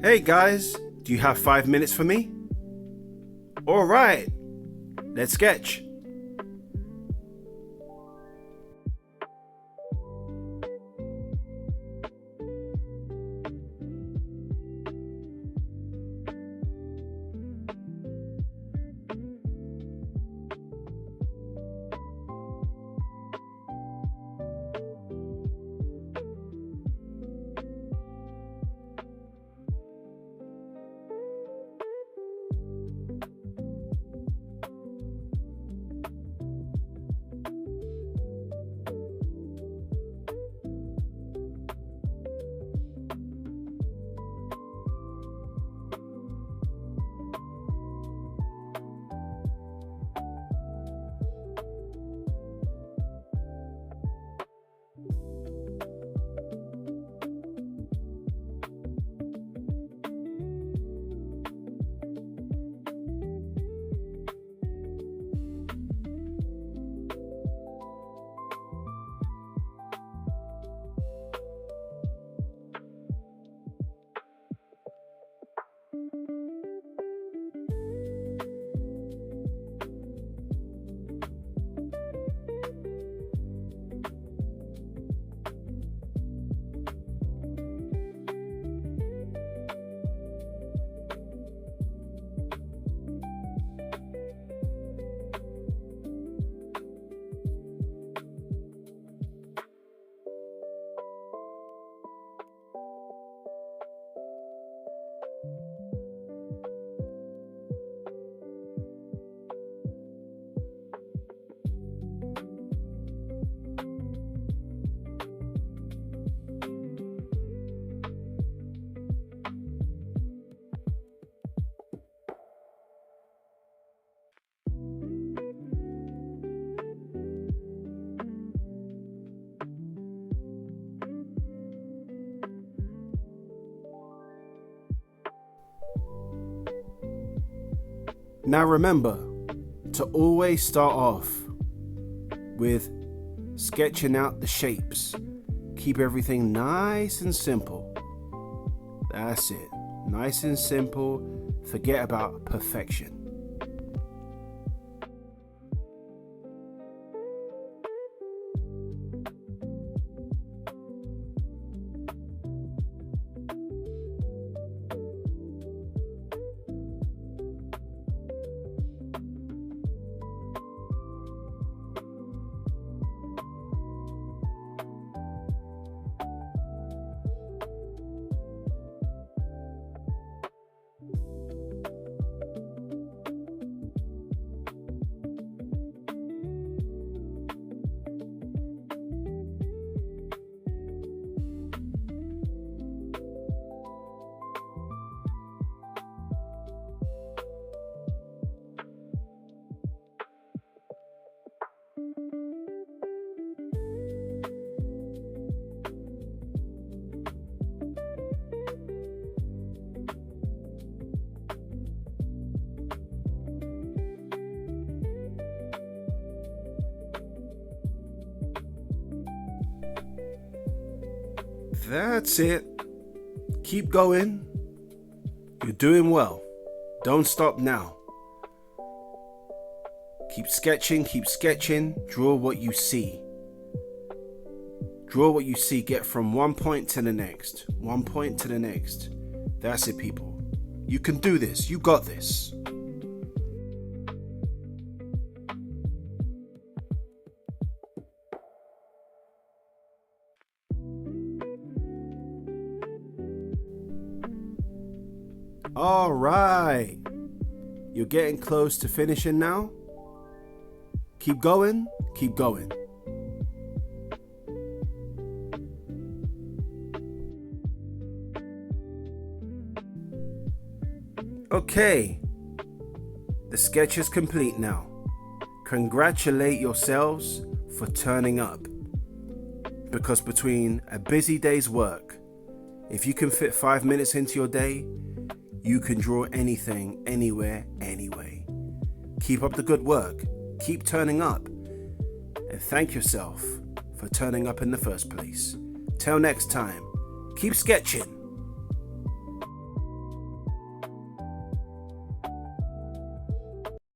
Hey guys, do you have 5 minutes for me? Alright, let's sketch. Now remember to always start off with sketching out the shapes. Keep everything nice and simple. That's it. Nice and simple. Forget about perfection. That's it. Keep going. You're doing well. Don't stop now. Keep sketching, keep sketching. Draw what you see. Draw what you see. Get from one point to the next. One point to the next. That's it, people. You can do this. You got this. All right, you're getting close to finishing now. Keep going, keep going. Okay, the sketch is complete now. Congratulate yourselves for turning up. Because between a busy day's work, if you can fit 5 minutes into your day, you can draw anything, anywhere, anyway. Keep up the good work. Keep turning up. And thank yourself for turning up in the first place. Till next time, keep sketching.